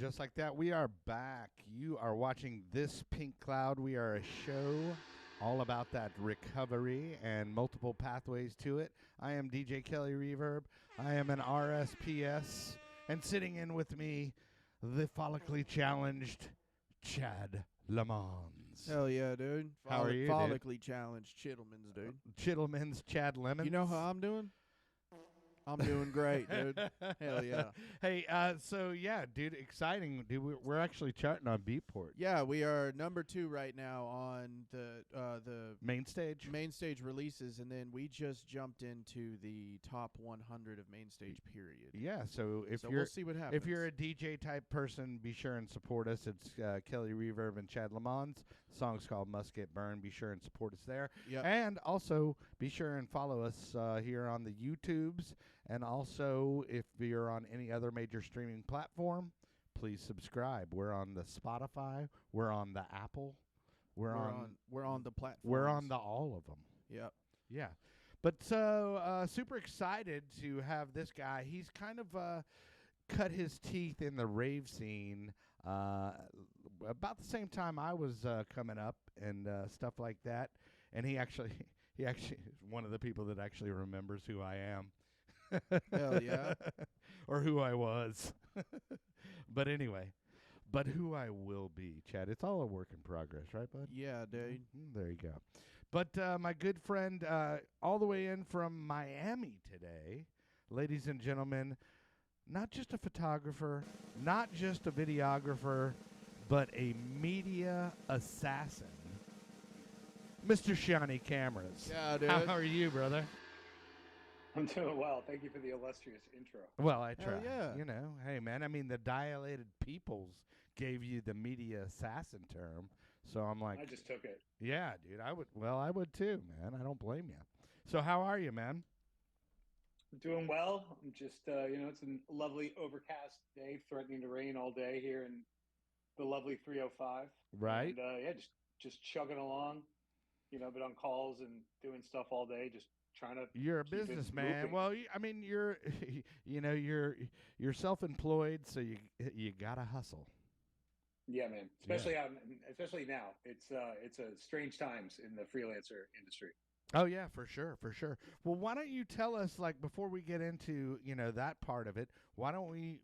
just like that, we are back. You are watching This Pink Cloud. We are a show all about that recovery and multiple pathways to it. I am DJ Kelly Reverb. I am an RSPS. And sitting in with me, the follically challenged Chad Lamons. Hell yeah, dude. How are you, Follically challenged Chittlemans, dude. Chittleman's Chad Lemons. You know how I'm doing? I'm doing great, dude. Hell yeah. Hey, so yeah, dude, exciting. Dude, we're actually charting on Beatport. Yeah, we are number 2 right now on the Main stage? main stage releases, and then we just jumped into the top 100 of main stage, period. Yeah, so if we'll see what happens. If you're a DJ type person, be sure and support us. It's Kelly Reverb and Chad Lamons. The song's called Must Get Burned. Be sure and support us there. Yep. And also be sure and follow us here on the YouTubes. And also, if you're on any other major streaming platform, please subscribe. We're on the Spotify. We're on the Apple. We're on the platform. We're on the all of them. Yep. Yeah. But so super excited to have this guy. He's kind of cut his teeth in the rave scene about the same time I was coming up and stuff like that. And he actually is one of the people that actually remembers who I am. Hell yeah. Or who I was. But anyway, but who I will be, Chad. It's all a work in progress, right, bud? Yeah, dude. There you go. But my good friend, all the way in from Miami today, ladies and gentlemen, not just a photographer, not just a videographer, but a media assassin, Mr. Seannie Cameras. Yeah, dude. How are you, brother? I'm doing well. Thank you for the illustrious intro. Well, I try. Hell yeah. You know, hey, man, I mean, the Dilated Peoples gave you the media assassin term. So I'm like, I just took it. yeah, dude, I would too, man. I don't blame you. So how are you, man? I'm doing well. I'm just, it's a lovely overcast day, threatening to rain all day here in the lovely 305. Right. And, yeah, just chugging along. You know, been on calls and doing stuff all day, just trying to. You're a businessman. Well, I mean, you're self-employed, so you gotta hustle. Yeah, man. Especially now. It's a strange times in the freelancer industry. Oh yeah, for sure. Well, why don't you tell us, like, before we get into that part of it? Why don't we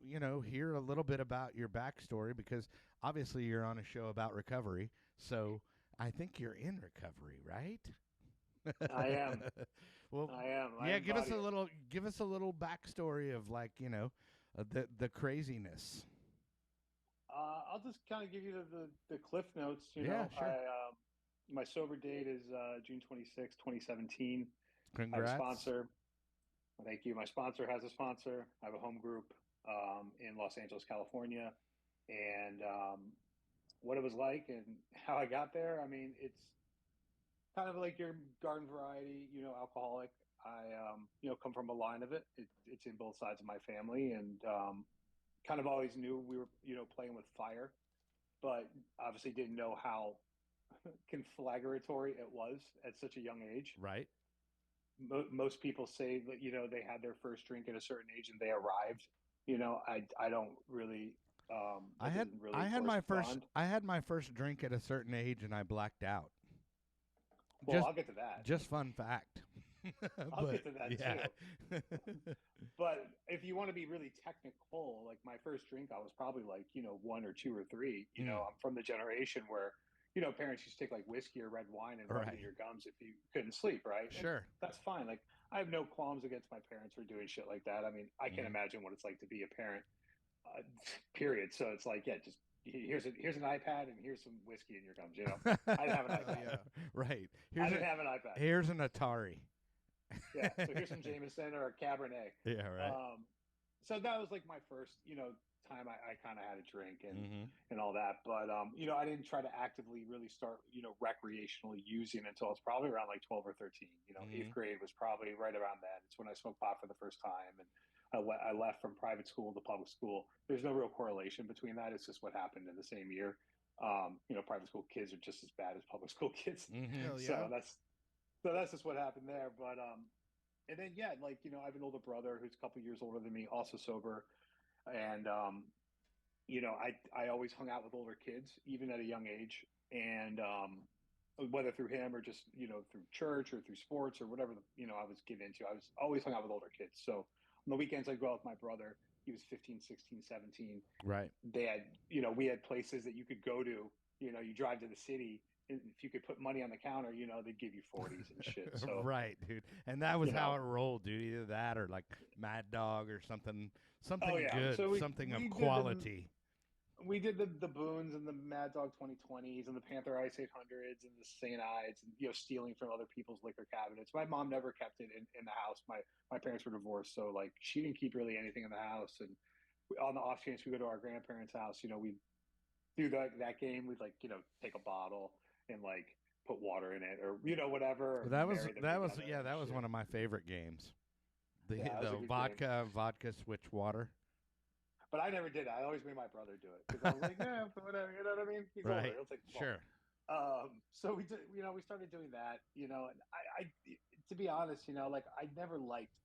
hear a little bit about your backstory, because obviously you're on a show about recovery, so I think you're in recovery, right? I am. Well, I am. Yeah, give us a little backstory of, like, the craziness. I'll just kind of give you the cliff notes. Yeah, sure. My sober date is June 26, 2017. Congrats. I have a sponsor. Thank you. My sponsor has a sponsor. I have a home group in Los Angeles, California, and what it was like and how I got there. I mean, it's kind of like your garden variety, alcoholic. I, come from a line of it. It's in both sides of my family, and kind of always knew we were, playing with fire, but obviously didn't know how conflagratory it was at such a young age. Right. Most people say that, they had their first drink at a certain age and they arrived. I don't really. I had my first drink at a certain age and I blacked out. Well, I'll get to that. Just fun fact. I'll get to that too. But if you want to be really technical, like my first drink, I was probably like, 1 or 2 or 3. I'm from the generation where, parents used to take like whiskey or red wine and rub it in your gums if you couldn't sleep, right? Sure. And that's fine. Like, I have no qualms against my parents for doing shit like that. I mean, I can't imagine what it's like to be a parent, period. So it's like, yeah, just here's an iPad and here's some whiskey in your gums. I didn't have an iPad. Yeah, right. I didn't have an iPad. Here's an Atari. Yeah, so here's some Jameson or a Cabernet. Yeah, right. So that was like my first, time I kind of had a drink and all that. But, I didn't try to actively really start, recreationally using until I was probably around like 12 or 13. 8th grade was probably right around that. It's when I smoked pot for the first time. And I left from private school to public school. There's no real correlation between that. It's just what happened in the same year. Private school kids are just as bad as public school kids. Hell yeah. So that's just what happened there. But, and then, yeah, like, I have an older brother who's a couple years older than me, also sober. And, I always hung out with older kids, even at a young age, and whether through him or just through church or through sports or whatever I was getting into, I was always hung out with older kids. So on the weekends, I'd go out with my brother. He was 15, 16, 17. Right. They had, we had places that you could go to. You drive to the city, and if you could put money on the counter, they'd give you 40s and shit. So right, dude. And that was you how know, it rolled, dude. Either that or like Mad Dog or something, oh something yeah. good, So something of we did the quality. we did the Boons and the Mad Dog 2020s and the Panther Ice 800s and the St. Ides and stealing from other people's liquor cabinets. My mom never kept it in the house. My parents were divorced, so like she didn't keep really anything in the house. And on the off chance we go to our grandparents' house, we do that game. We'd like take a bottle and like put water in it or whatever, or That was marry them that was together yeah, and that was shit. one of my favorite games. The Yeah, it was a the good game. vodka switch water. But I never did it. I always made my brother do it because I was like, yeah, whatever. You know what I mean? He's older. Right. He'll take the fall. Sure. So we did, we started doing that, and to be honest, like I never liked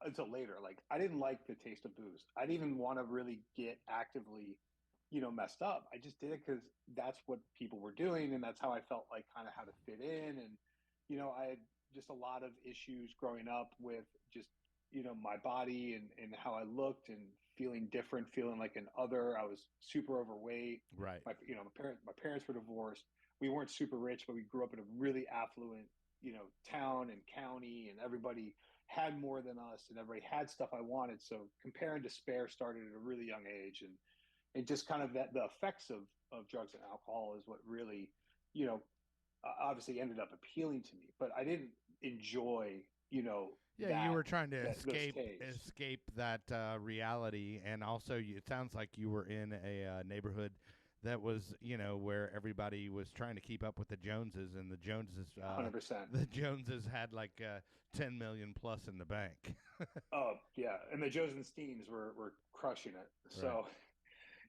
until later, like I didn't like the taste of booze. I didn't even want to really get actively, messed up. I just did it because that's what people were doing. And that's how I felt like kind of how to fit in. And, I had just a lot of issues growing up with just, my body and how I looked and feeling different, feeling like an other. I was super overweight. Right. My parents were divorced. We weren't super rich, but we grew up in a really affluent, town and county, and everybody had more than us, and everybody had stuff I wanted. So compare and despair started at a really young age, and just kind of that the effects of drugs and alcohol is what really, you know, obviously ended up appealing to me. But I didn't enjoy, Yeah, you that were trying to those tastes. escape that reality, and also it sounds like you were in a neighborhood that was, where everybody was trying to keep up with the Joneses, and the Joneses, 100%. the Joneses had like 10 million plus in the bank. Oh yeah, and the Josensteins were crushing it. Right. So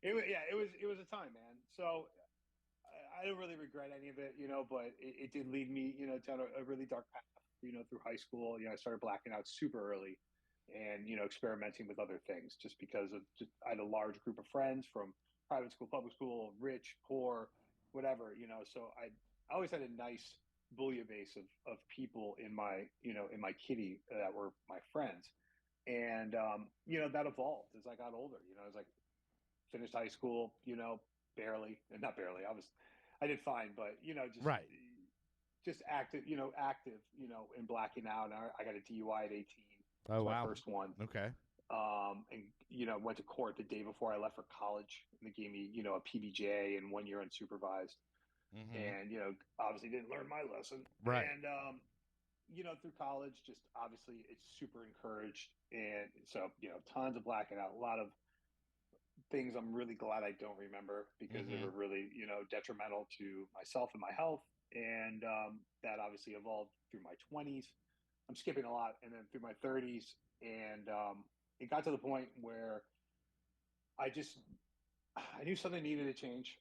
it was a time, man. So I don't really regret any of it, but it did lead me, down a really dark path, through high school. I started blacking out super early and, experimenting with other things just because of just, I had a large group of friends from private school, public school, rich, poor, whatever, so I always had a nice bouillabaisse of people in my kitty that were my friends. And, that evolved as I got older, as I finished high school, barely, and not barely. I did fine, but Right. just active, in blacking out. And I got a DUI at 18. Oh It's my wow. first one. Okay. And went to court the day before I left for college, and they gave me, a PBJ and 1 year unsupervised. Mm-hmm. And obviously didn't learn my lesson. Right. And through college, just obviously it's super encouraged, and so tons of blacking out, a lot of things I'm really glad I don't remember because they Mm-hmm. were really, detrimental to myself and my health. And that obviously evolved through my 20s. I'm skipping a lot, and then through my 30s. And it got to the point where I just, I knew something needed to change.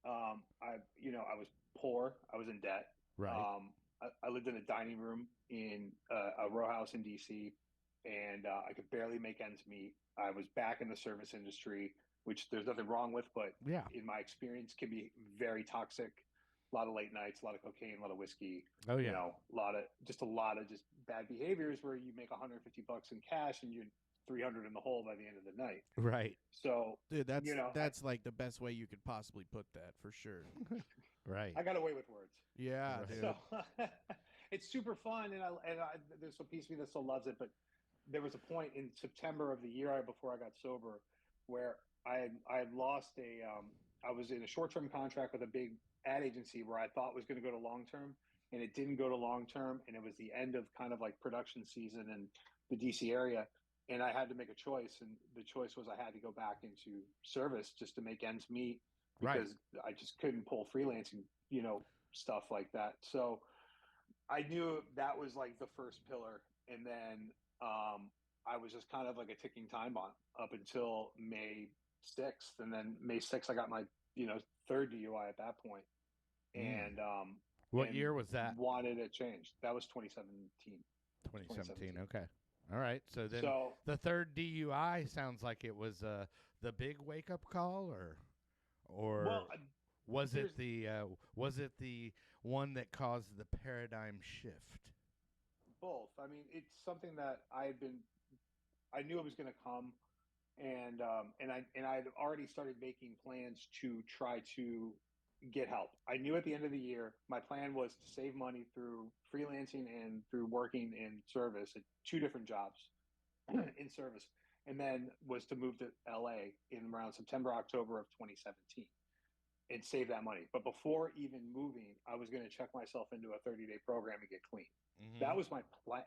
I was poor. I was in debt. Right. I lived in a dining room in a row house in DC, and I could barely make ends meet. I was back in the service industry, which there's nothing wrong with, but Yeah. in my experience, can be very toxic. A lot of late nights, a lot of cocaine, a lot of whiskey. Oh yeah. A lot of just bad behaviors where you make 150 bucks in cash and you're 300 in the hole by the end of the night. Right. So, Dude, that's you know, that's like the best way you could possibly put that for sure. Right. I got away with words. Yeah, Right. dude. So it's super fun, and there's a piece of me that still loves it. But there was a point in September of the year before I got sober where I had lost I was in a short-term contract with a big ad agency where I thought was going to go to long-term, and it didn't go to long-term, and it was the end of kind of like production season in the DC area, and I had to make a choice, and the choice was I had to go back into service just to make ends meet Right. because I just couldn't pull freelancing, stuff like that. So I knew that was like the first pillar, and then I was just kind of like a ticking time bomb up until May 6th, and then May 6th I got my third DUI at that point, Mm. and What year was that? wanted it changed. That was 2017. 2017. Okay. All right. So then So, the third DUI sounds like it was the big wake up call, or well, was there's it the one that caused the paradigm shift? both. I mean, it's something that I knew it was going to come, and I had already started making plans to try to get help. I knew at the end of the year my plan was to save money through freelancing and through working in service at two different jobs in service, and then was to move to LA in around September, October of 2017 and save that money. But before even moving, I was going to check myself into a 30-day program and get clean. Mm-hmm. That was my plan.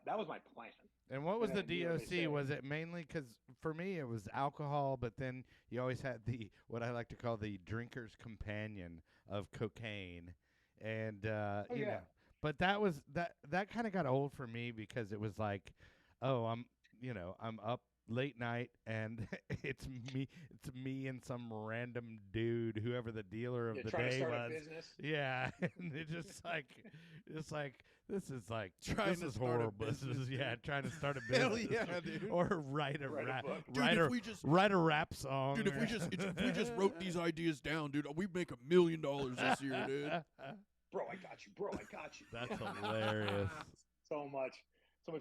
And what was And the then, they DOC? say, Was it mainly because for me it was alcohol, but then you always had the what I like to call the drinker's companion of cocaine, and oh you yeah, know. But that kind of got old for me because it was like, oh, I'm up late night and it's me and some random dude, whoever the dealer of yeah, the trying to day start a was. business. Yeah, and it's like this is like Trying this to is start a horrible. This business, is dude. trying to start a business. Hell yeah, dude. Or write a Write a rap, book. Dude, write if a we just write a rap song. Dude, if we just wrote these ideas down, dude, we'd make $1 million this year, dude. Bro, I got you. Bro, I got you. That's hilarious. so much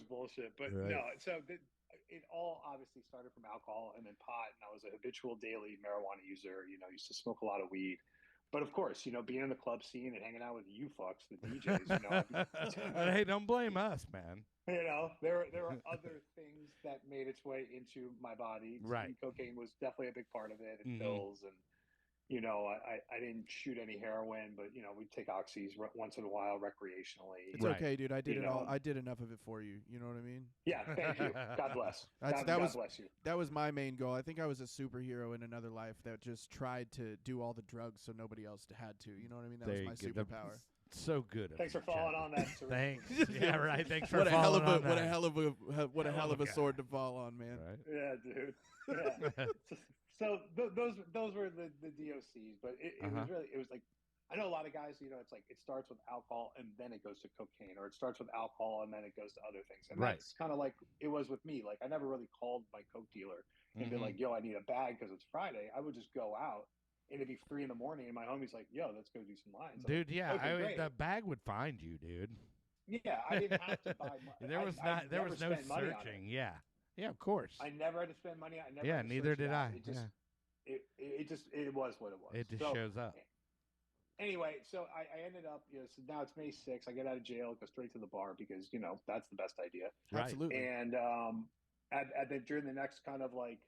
bullshit. But Right. no, so it all obviously started from alcohol and then pot. And I was a habitual daily marijuana user. Used to smoke a lot of weed. But of course, being in the club scene and hanging out with you fucks, the DJs, And hey, don't blame us, man. there were other things that made its way into my body. Right. And cocaine was definitely a big part of it, and Mhm. pills, and I didn't shoot any heroin, but we'd take oxys once in a while recreationally. It's Right. okay, dude. I did You it all. know. I did enough of it for you. You know what I mean? Yeah, thank you. God bless. That's- God, that God was- bless you. That was my main goal. I think I was a superhero in another life that just tried to do all the drugs so nobody else had to. You know what I mean? That There was you my go. superpower. So good. of Thanks for you, falling Chad. on that. Sir. Thanks. Yeah, right. Thanks for What a hell falling of a on what a that. hell of a what a hell of a guy. sword to fall on, man. Right. Yeah, dude. Yeah. So those were the DOCs, but it was really, it was like, I know a lot of guys, it's like it starts with alcohol and then it goes to cocaine, or it starts with alcohol and then it goes to other things. And Right. that's kind of like it was with me. Like I never really called my coke dealer and be Mhm. like, yo, I need a bag because it's Friday. I would just go out and it'd be 3 a.m. and my homie's like, yo, let's go do some lines. I'm Dude, like, yeah, okay, great. the bag would find you, dude. Yeah, I didn't have to buy money. There was there was no searching. Yeah, yeah, of course. I never had to spend money. I never. Yeah, had to neither search it did out. I. It just, Yeah. it was what it was. It just So, shows up. Anyway, so I ended up, so now it's May 6th. I get out of jail, go straight to the bar because, that's the best idea. Right. Absolutely. And during the next kind of like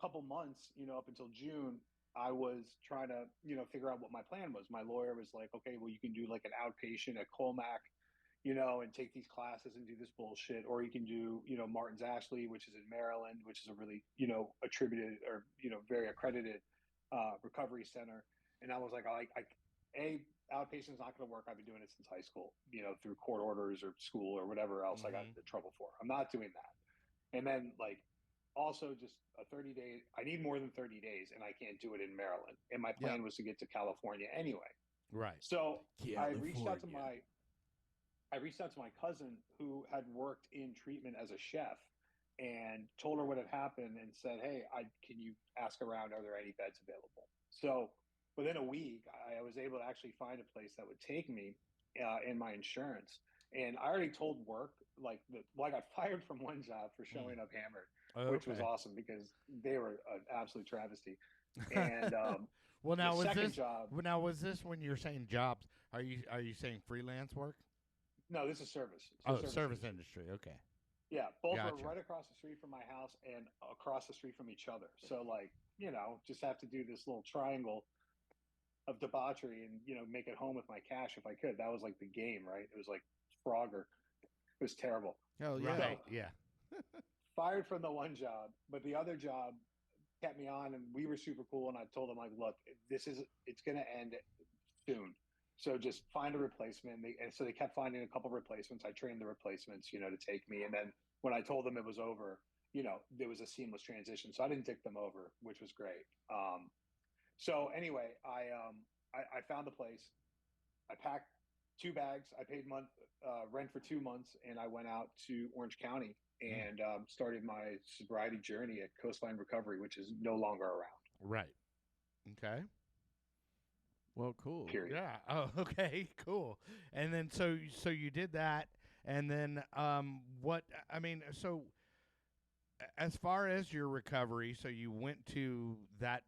couple months, up until June, I was trying to, figure out what my plan was. My lawyer was like, okay, well, you can do like an outpatient at Colmac, and take these classes and do this bullshit. Or you can do, Martin's Ashley, which is in Maryland, which is a really, attributed or, very accredited recovery center. And I was like, outpatient is not going to work. I've been doing it since high school, through court orders or school or whatever else I got into trouble for. I'm not doing that. And then like, also just a 30-day, I need more than 30 days and I can't do it in Maryland. And my plan was to get to California anyway. Right. So I reached out to California. my cousin who had worked in treatment as a chef and told her what had happened and said, hey, can you ask around, are there any beds available? So within a week, I was able to actually find a place that would take me in my insurance. And I already told work, I got fired from one job for showing up hammered, which was awesome because they were an absolute travesty. And well, now the was second this job, was this when you're saying jobs? Are you saying freelance work? no, this is service. Service industry. Okay. Yeah, both Gotcha. were right across the street from my house and across the street from each other. So just have to do this little triangle of debauchery and make it home with my cash if I could. That was like the game, right? It was like Frogger. It was terrible. Hell yeah. Right. Yeah. Fired from the one job, but the other job kept me on, and we were super cool. And I told them like, look, it's going to end soon. So just find a replacement. And so they kept finding a couple replacements. I trained the replacements, to take me. And then when I told them it was over, there was a seamless transition. So I didn't dick them over, which was great. So anyway, I found the place. I packed 2 bags. I paid rent for 2 months, and I went out to Orange County and started my sobriety journey at Coastline Recovery, which is no longer around. Right. Okay. Well, cool. Period. Yeah. Oh, okay. Cool. And then so you did that, and then what? I mean, so as far as your recovery, so you went to that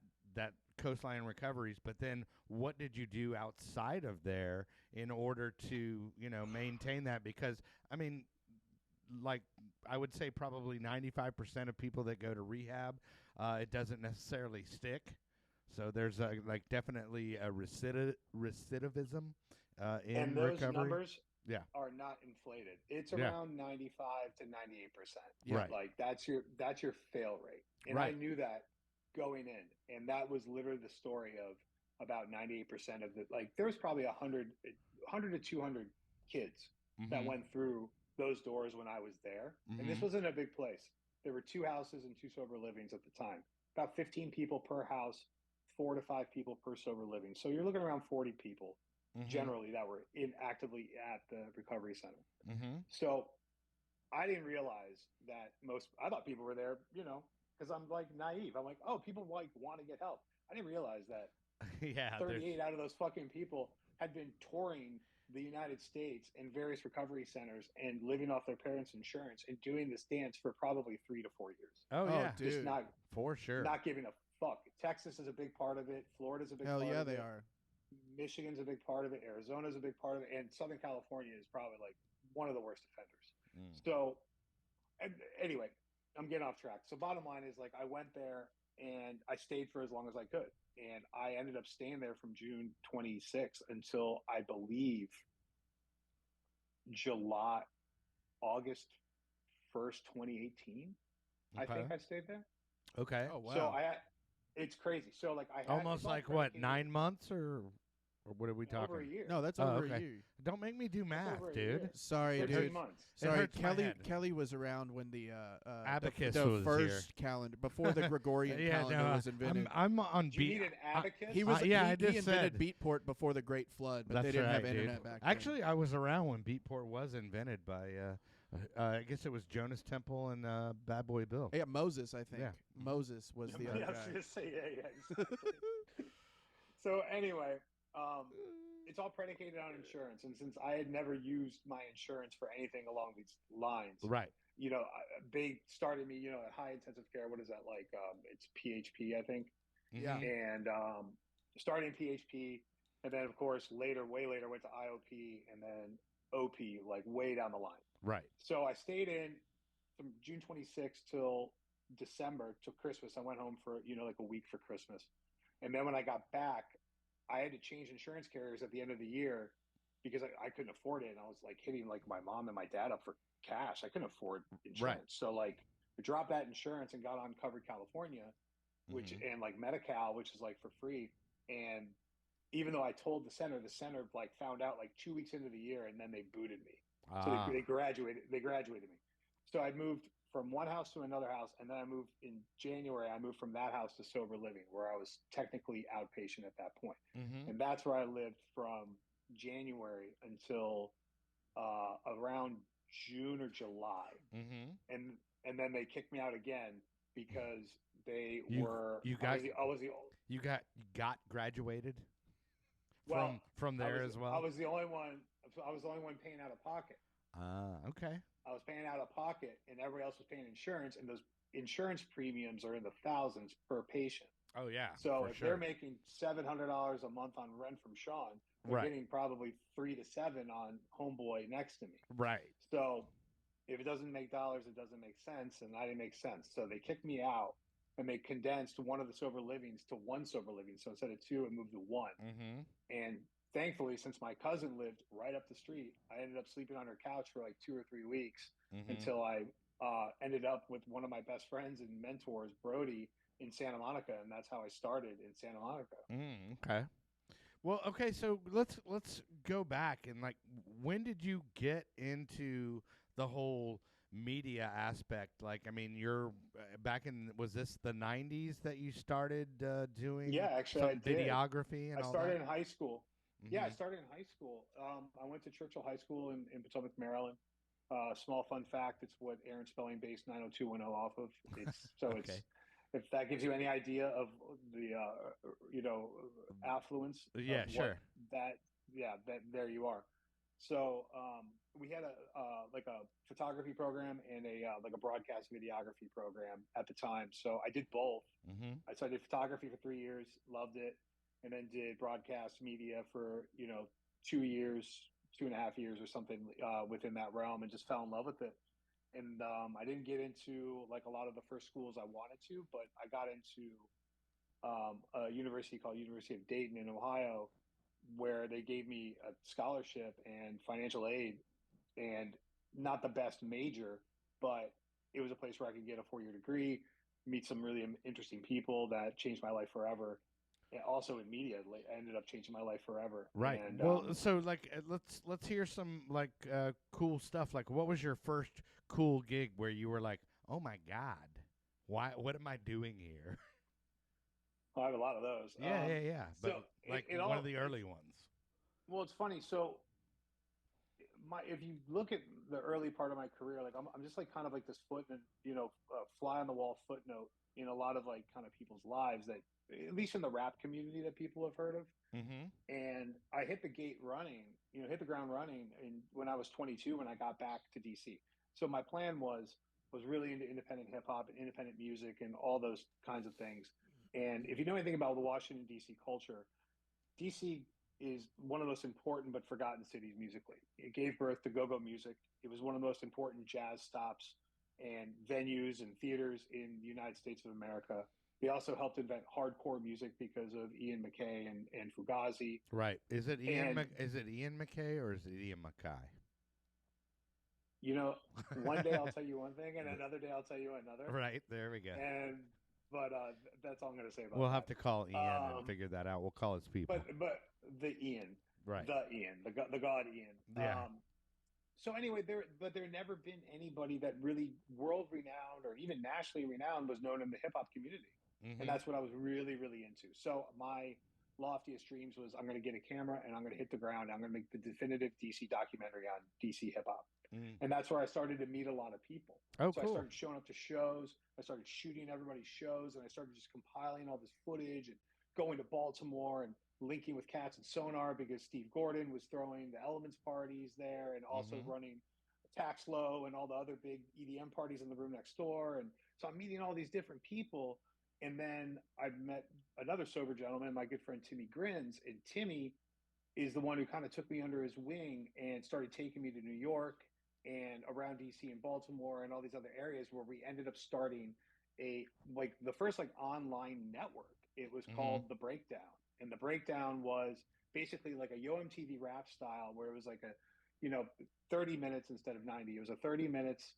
Coastline Recoveries, but then what did you do outside of there in order to maintain that? Because I mean, like I would say probably 95% of people that go to rehab, it doesn't necessarily stick. So there's like definitely a recidivism in And those recovery. numbers Yeah. are not inflated. It's Yeah. around 95 to 98%. Right. Like that's your fail rate. And Right. I knew that going in. And that was literally the story of about 98% of the, like, there was probably 100 to 200 kids that went through those doors when I was there. And this wasn't a big place. There were 2 houses and 2 sober livings at the time. About 15 people per house, 4 to 5 people per sober living. So you're looking around 40 people generally that were actively at the recovery center. So I didn't realize that I thought people were there, because I'm like naive. I'm like, oh, people like want to get help. I didn't realize that Yeah. 38 out of those fucking people had been touring the United States in various recovery centers and living off their parents' insurance and doing this dance for probably 3 to 4 years. Oh yeah, dude. Just not for sure. Not giving a fuck. Texas is a big part of it. Florida's a big Hell part yeah, of it. they are. Michigan's a big part of it. Arizona's a big part of it. And Southern California is probably like one of the worst offenders. So anyway, I'm getting off track. So bottom line is, like, I went there and I stayed for as long as I could. And I ended up staying there from June 26th until I believe August 1st, 2018. I think I stayed there. Okay. Oh wow. So it's crazy. So like I had almost like what, 9 months or what are we talking? over a year. No, that's over okay. a year. Don't make me do math, over a dude. year. Sorry, 13 dude. months. Sorry, hurts my head. Kelly was around when the Abacus the was first calendar before the Gregorian yeah, calendar no, was invented. I'm on Do you beat. need an abacus? He was yeah, he, I just he invented said. Beatport before the Great Flood, but That's they didn't right, have dude. internet back then. Actually, I was around when Beatport was invented by. I guess it was Jonas Temple and Bad Boy Bill. Yeah, Moses, I think. Yeah. Moses was the other I was guy. gonna say, yeah, exactly. So anyway, it's all predicated on insurance, and since I had never used my insurance for anything along these lines, Right. They started me, at high intensive care. What is that like? It's PHP, I think. Yeah. And started in PHP, and then of course way later went to IOP, and then OP, like way down the line. Right. So I stayed in from June 26th till December, till Christmas. I went home for, like a week for Christmas. And then when I got back, I had to change insurance carriers at the end of the year because I couldn't afford it. And I was like hitting like my mom and my dad up for cash. I couldn't afford insurance. Right. So like we dropped that insurance and got on Covered California, which and like Medi-Cal, which is like for free. And even though I told the center like found out like 2 weeks into the year, and then they booted me. So they graduated me. So I moved from one house to another house, and then I moved in January. I moved from that house to sober living, where I was technically outpatient at that point. And that's where I lived from January until around June or July. And then they kicked me out again because they You got graduated well, from there as well. I was the only one paying out of pocket. Okay. I was paying out of pocket, and everybody else was paying insurance, and those insurance premiums are in the thousands per patient. Oh yeah. So for if sure. they're making $700 a month on rent from Sean, they're getting probably 3 to 7 on homeboy next to me. Right. So if it doesn't make dollars, it doesn't make sense, and I didn't make sense. So they kicked me out, and they condensed one of the sober livings to one sober living. So instead of 2, it moved to 1. And thankfully, since my cousin lived right up the street, I ended up sleeping on her couch for like 2 or 3 weeks until I ended up with one of my best friends and mentors, Brody, in Santa Monica, and that's how I started in Santa Monica. Okay. Well, okay, so let's go back and like, when did you get into the whole media aspect? Like, I mean, you're back in, was this the 90s that you started doing Yeah, actually, some I did. videography and I all started that? in high school. Yeah, I Mm-hmm. started in high school. I went to Churchill High School in Potomac, Maryland. Small fun fact: it's what Aaron Spelling based 90210 off of. It's Okay. if that gives you any idea of the affluence of Yeah, what sure. that that there you are. So we had a like a photography program and a like a broadcast videography program at the time. So I did both. Mm-hmm. So I did photography for 3 years, loved it, and then did broadcast media for 2 years, 2.5 years or something within that realm, and just fell in love with it. And I didn't get into like a lot of the first schools I wanted to, but I got into a university called University of Dayton in Ohio, where they gave me a scholarship and financial aid, and not the best major, but it was a place where I could get a 4 year degree, meet some really interesting people that changed my life forever. And also in media, ended up changing my life forever. Right. And Well, so like let's hear some like cool stuff. Like what was your first cool gig where you were like, "Oh my god. What am I doing here?" I have a lot of those. Yeah, yeah, yeah. But So like it one of all the it's early ones. well, it's funny. So if you look at the early part of my career, like I'm just like kind of like this footnote, fly on the wall footnote in a lot of like kind of people's lives that, at least in the rap community, that people have heard of. Mm-hmm. And I hit the gate running, hit the ground running, when I was 22 when I got back to DC. So my plan was really into independent hip hop and independent music and all those kinds of things. And if you know anything about the Washington DC culture, DC is one of the most important but forgotten cities musically. It gave birth to go-go music. It was one of the most important jazz stops and venues and theaters in the United States of America. They also helped invent hardcore music because of Ian McKay and Fugazi. Right. Is it And Is it Ian McKay or is it Ian Mackay? you know, one day I'll tell you one thing, and another day I'll tell you another. Right. There we go. And but that's all I'm going to say about We'll have that. to call Ian and Um, figure that out. We'll call his people. but the Ian, Right. the God Ian. Yeah. So anyway, there never been anybody that really world renowned or even nationally renowned was known in the hip hop community, and Mm-hmm. that's what I was really really into. So my loftiest dreams was I'm going to get a camera and I'm going to hit the ground. I'm going to make the definitive DC documentary on DC hip hop. Mm. And that's where I started to meet a lot of people. Oh, So I cool. started showing up to shows. I started shooting everybody's shows, and I started just compiling all this footage and going to Baltimore and linking with Cats and Sonar because Steve Gordon was throwing the Elements parties there and also Mm-hmm. running Tax Low and all the other big EDM parties in the room next door. And so I'm meeting all these different people. And then I met another sober gentleman, my good friend Timmy Grins. And Timmy is the one who kind of took me under his wing and started taking me to New York and around DC and Baltimore and all these other areas, where we ended up starting the first like online network. It was Mm-hmm. called The Breakdown. And The Breakdown was basically like a Yo MTV rap style, where it was like a, you know, 30 minutes instead of 90. It was a 30 minutes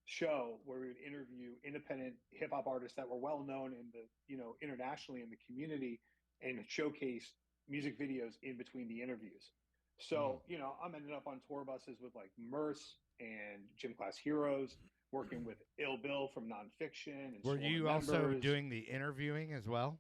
show where we would interview independent hip hop artists that were well known in the, internationally in the community, and showcase music videos in between the interviews. Mm. So, I'm ending up on tour buses with like Merce and Gym Class Heroes, working with Ill Bill from Nonfiction and Were Sworn you also Members. doing the interviewing as well?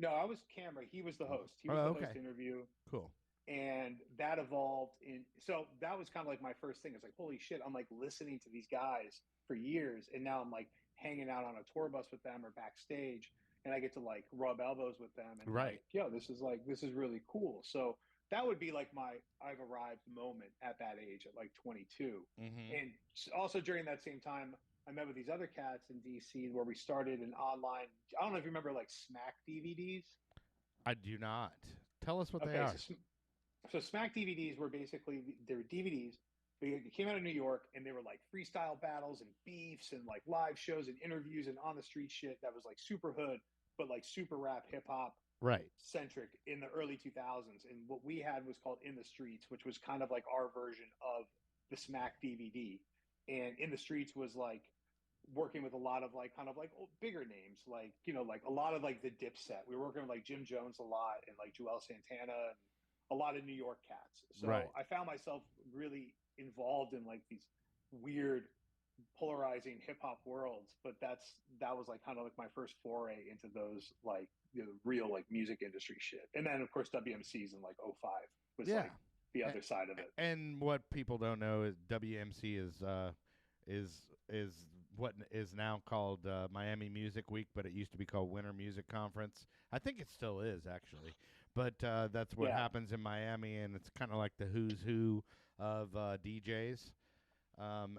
No, I was camera. He was the host. He Oh, was the okay. host interview. Cool. And that evolved in, so that was kind of like my first thing. It's like, holy shit, I'm like listening to these guys for years, and now I'm like hanging out on a tour bus with them or backstage, and I get to like rub elbows with them, and Right. like, yo, this is really cool. So that would be like my I've arrived moment at that age, at like 22. Mm-hmm. And also during that same time, I met with these other cats in DC, where we started an online, I don't know if you remember like Smack DVDs. I do not. Tell us what they Okay, are. so Smack DVDs were basically, they were DVDs. They came out of New York, and they were like freestyle battles and beefs and like live shows and interviews and on the street shit that was like super hood, but like super rap hip hop Right. centric in the early 2000s. And what we had was called In the Streets, which was kind of like our version of the Smack DVD. And In the Streets was like working with a lot of like kind of like bigger names, like, like a lot of like the Dipset. We were working with like Jim Jones a lot, and like Joel Santana, and a lot of New York cats. So Right. I found myself really involved in like these weird polarizing hip hop worlds, but that was like kind of like my first foray into those like real like music industry shit. And then of course WMC's in like '05 was Yeah. like the other side of it. And what people don't know is WMC is is what is now called Miami Music Week, but it used to be called Winter Music Conference. I think it still is actually, but that's what Yeah. happens in Miami, and it's kind of like the who's who of DJs.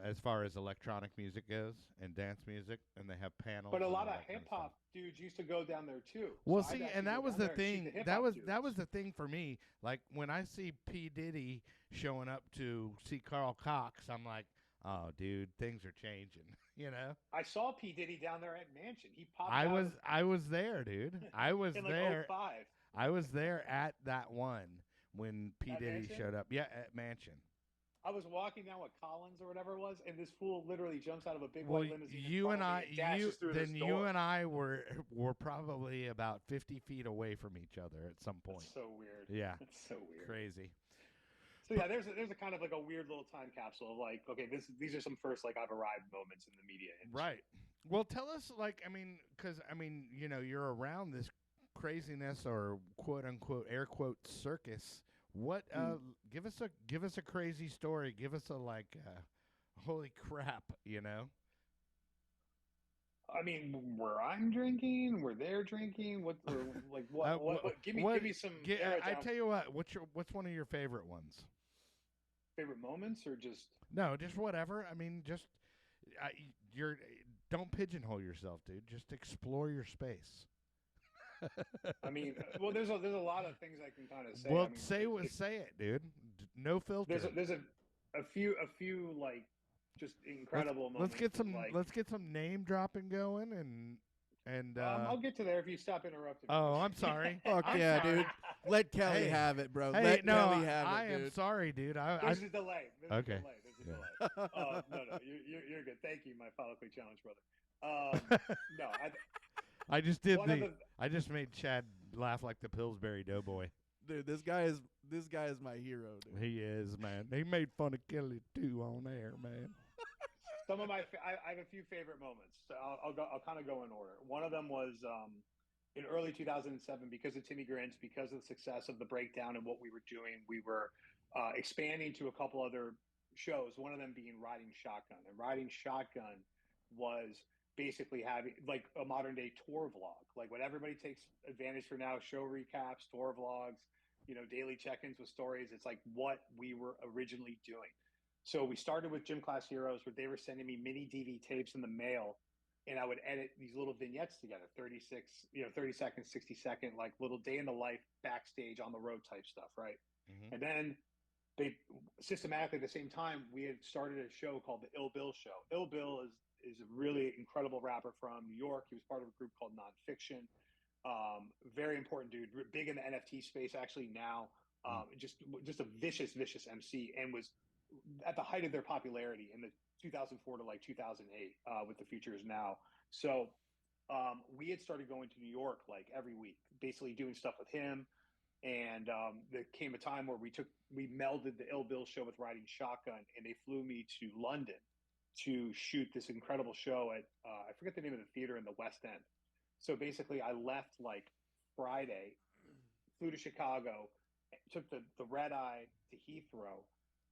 As far as electronic music goes and dance music, and they have panels But a and lot all of that kind hip of stuff. hop dudes used to go down there too. Well, So I'd see, and actually go that was down the there and shoot the thing. hip That hop was dudes. that was the thing for me. Like when I see P Diddy showing up to see Carl Cox, I'm like, oh, dude, things are changing. You know, I saw P Diddy down there at Mansion. He popped I out was of, I was there, dude. I was in like there. '05 I was there at that one when P at Diddy Mansion. showed up. Yeah, at Mansion. I was walking down with Collins or whatever it was, and this fool literally jumps out of a big Well, white limousine in you front and of me I, and dashes through this you door. and I were probably about 50 feet away from each other at some point. That's so weird. Yeah, That's so weird. crazy. So yeah, there's a kind of like a weird little time capsule of like, okay, these are some first like I've arrived moments in the media industry. Right. Well, tell us, like, I mean, because I mean, you know, you're around this craziness or quote unquote air quote circus. What? Give us a crazy story. Give us a like, holy crap, you know. I mean, where I'm drinking, where they're drinking, what or like what? Give me some era I down tell you what. What's one of your favorite ones? favorite moments or just. No, just whatever. I mean, just I, you're don't pigeonhole yourself, dude. Just explore your space. I mean, well, there's a lot of things I can kind of say. Well, I mean, say it, dude. No filter. there's a few like just incredible moments. Like Let's get some name dropping going and I'll get to there if you stop interrupting me. oh, I'm sorry. Fuck I'm yeah, sorry. dude. Let Kelly Hey. have it, bro. Hey, Let no, Kelly have I it, am dude. sorry, dude. There's a delay. There's Okay. a delay. There's a Yeah. delay. No, you're good. Thank you, my follically challenged brother. No, I just did one of the I just made Chad laugh like the Pillsbury Doughboy. Dude, this guy is my hero, dude. He is, man. He made fun of Kelly too on air, man. some of my I have a few favorite moments. So I'll kind of go in order. One of them was in early 2007 because of Timmy Grants, because of the success of the breakdown and what we were doing. We were expanding to a couple other shows. One of them being Riding Shotgun, and Riding Shotgun was basically having like a modern day tour vlog, like what everybody takes advantage for now: show recaps, tour vlogs, daily check-ins with stories. It's like what we were originally doing. So we started with Gym Class Heroes, where they were sending me mini DV tapes in the mail, and I would edit these little vignettes together, 36, 30 seconds, 60-second, like little day in the life, backstage, on the road type stuff, right? Mm-hmm. And then they systematically at the same time we had started a show called the Ill Bill Show. Ill Bill is a really incredible rapper from New York. He was part of a group called Nonfiction. Very important dude, big in the NFT space actually now. Just a vicious MC, and was at the height of their popularity in the 2004 to like 2008 with the Future Is Now. So we had started going to New York like every week, basically doing stuff with him. And there came a time where we melded the Ill Bill Show with Riding Shotgun, and they flew me to London to shoot this incredible show at I forget the name of the theater in the West End. So basically, I left like Friday, flew to Chicago, took the red eye to Heathrow,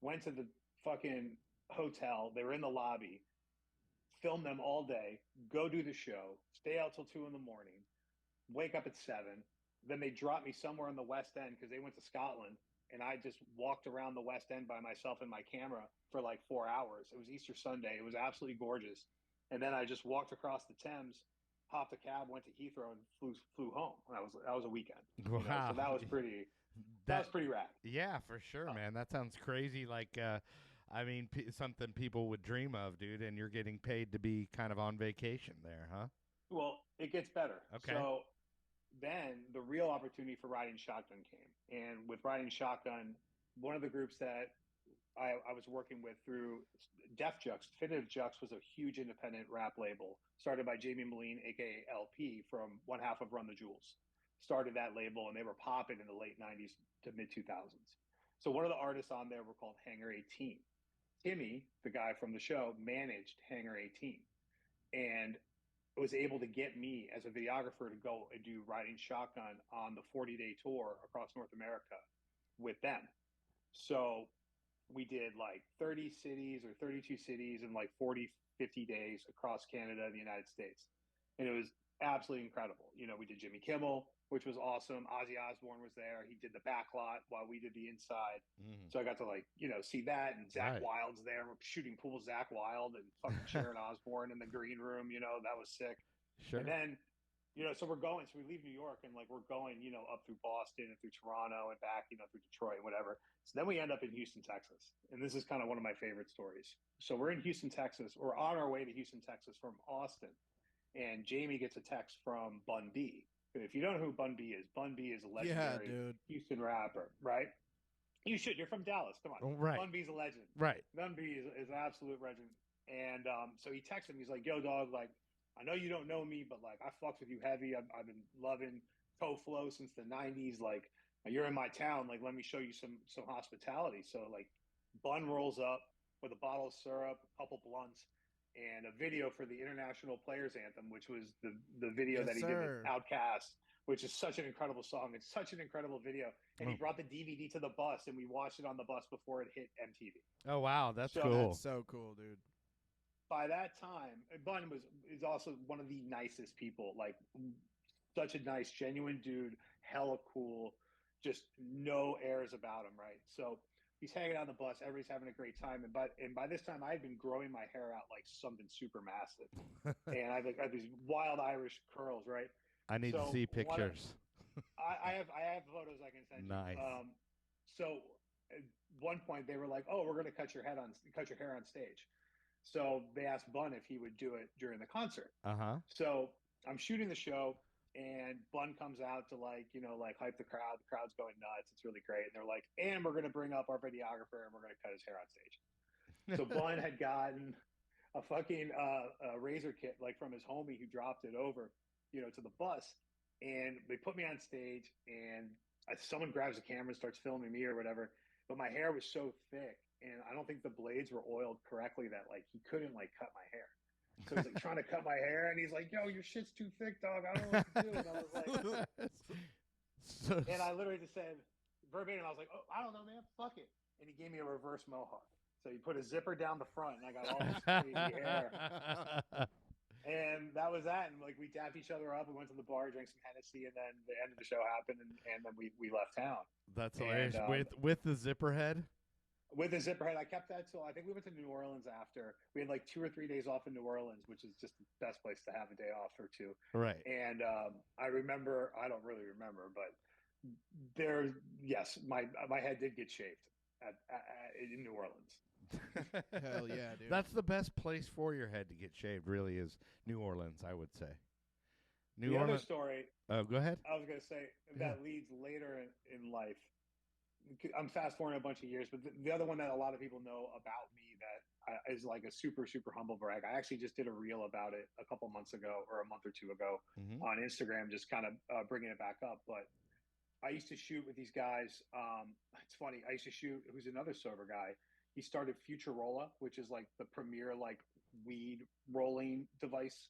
went to the fucking hotel. They were in the lobby, filmed them all day, go do the show, stay out till 2 a.m, wake up at 7. Then they dropped me somewhere in the West End because they went to Scotland, and I just walked around the West End by myself in my camera for like 4 hours. It was Easter Sunday. It was absolutely gorgeous. And then I just walked across the Thames, hopped a cab, went to Heathrow, and flew home. That was a weekend. Wow. So that was pretty. That was pretty rad. Yeah, for sure, man. That sounds crazy. Like, I mean, something people would dream of, dude. And you're getting paid to be kind of on vacation there, huh? Well, it gets better. Okay. So then the real opportunity for Riding Shotgun came. And with Riding Shotgun, one of the groups that I was working with through Def Jux, Definitive Jux was a huge independent rap label started by Jamie Moline, aka LP, from one half of Run the Jewels. Started that label, and they were popping in the late 90s to mid 2000s. So one of the artists on there were called Hangar 18. Timmy, the guy from the show, managed Hangar 18 and was able to get me as a videographer to go and do riding shotgun on the 40-day tour across North America with them. So we did like 30 cities or 32 cities in like 40, 50 days across Canada and the United States. And it was absolutely incredible. You know, we did Jimmy Kimmel, which was awesome. Ozzy Osbourne was there. He did the back lot while we did the inside. So I got to like, you know, see that. And Zach Wild's there. We're shooting pool Zach Wild and fucking Sharon Osbourne in the green room. You know, that was sick. Sure. And then, you know, so we're going, so we leave New York and like we're going, you know, up through Boston and through Toronto and back, you know, through Detroit, whatever. So then we end up in Houston, Texas. And this is kind of one of my favorite stories. So we're in Houston, Texas. We're on our way to Houston, Texas from Austin. And Jamie gets a text from Bun B. If you don't know who Bun B is a legendary Houston rapper, right? You should. You're from Dallas. Come on. Right. Bun B's a legend. Right. Bun B is an absolute legend. And so he texts him. He's like, yo, dog, like, I know you don't know me, but like I fucks with you heavy. I've been loving Co-Flow since the 90s. Like you're in my town. Like let me show you some hospitality. So like Bun rolls up with a bottle of syrup, a couple blunts, and a video for the International Players Anthem, which was the video that he did with Outkast, which is such an incredible song. It's such an incredible video. And he brought the DVD to the bus, and we watched it on the bus before it hit MTV. Oh wow, that's cool. That's so cool, dude. By that time, Bun is also one of the nicest people. Like, such a nice, genuine dude, hella cool, just no airs about him, right? So he's hanging on the bus, everybody's having a great time, and by this time, I had been growing my hair out like something super massive, and I have these wild Irish curls, right? I need to see pictures. I have photos I can send you. Nice. So at one point, they were like, "Oh, we're going to cut your hair on stage." So they asked Bun if he would do it during the concert. So I'm shooting the show, and Bun comes out to like, you know, like hype the crowd. The crowd's going nuts. It's really great. And they're like, and we're going to bring up our videographer, and we're going to cut his hair on stage. So Bun had gotten a fucking razor kit like from his homie who dropped it over, you know, to the bus. And they put me on stage, and someone grabs the camera and starts filming me or whatever. But my hair was so thick, and I don't think the blades were oiled correctly that like he couldn't like cut my hair. So he's like trying to cut my hair, and he's like, "Yo, your shit's too thick, dog. I don't know what to do." And I was like, and I literally just said verbatim, I was like, "Oh, I don't know, man. Fuck it." And he gave me a reverse mohawk. So he put a zipper down the front, and I got all this crazy hair. And that was that. And like we dapped each other up. We went to the bar, drank some Hennessy, and then the end of the show happened, and then we left town. That's hilarious. With the zipper head. With the zipper head, I kept that till I think we went to New Orleans after. We had like 2 or 3 days off in New Orleans, which is just the best place to have a day off or two. Right. And I don't really remember, but yes, my head did get shaved in New Orleans. Hell yeah, dude. That's the best place for your head to get shaved, really, is New Orleans, I would say. The other story. Oh, go ahead. I was going to say that leads later in life. I'm fast forwarding a bunch of years, but the other one that a lot of people know about me that is like a super, super humble brag. I actually just did a reel about it a couple months ago or a month or two ago on Instagram, just kind of bringing it back up. But I used to shoot with these guys. It's funny. I used to shoot, who's another sober guy. He started Futurola, which is like the premier like weed rolling device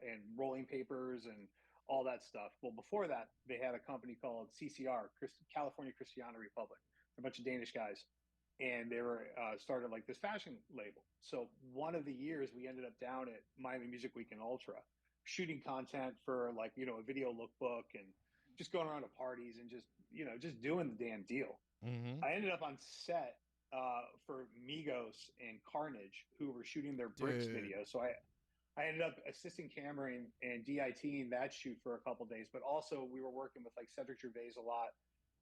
and rolling papers and all that stuff. Well, before that, they had a company called CCR, California Christiana Republic, a bunch of Danish guys, and they were started like this fashion label. So one of the years we ended up down at Miami Music Week in Ultra, shooting content for like, you know, a video lookbook and just going around to parties and just, you know, just doing the damn deal. I ended up on set for Migos and Carnage, who were shooting their Bricks video. So I ended up assisting Cameron and DITing that shoot for a couple days, but also we were working with like Cedric Gervais a lot,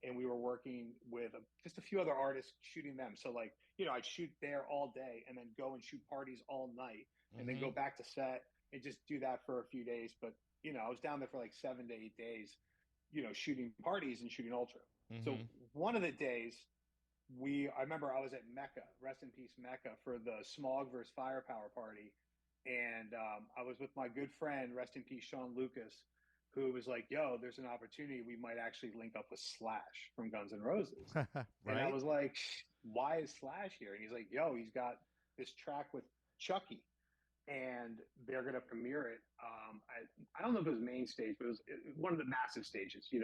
and we were working with just a few other artists shooting them. So like, you know, I'd shoot there all day and then go and shoot parties all night and then go back to set and just do that for a few days. But, you know, I was down there for like 7 to 8 days, you know, shooting parties and shooting Ultra. So one of the days I remember I was at Mecca, rest in peace Mecca, for the Smog versus Firepower party. And I was with my good friend, rest in peace, Sean Lucas, who was like, yo, there's an opportunity. We might actually link up with Slash from Guns N' Roses. Right? And I was like, why is Slash here? And he's like, yo, he's got this track with Chucky, and they're going to premiere it. I don't know if it was main stage, but it was one of the massive stages, in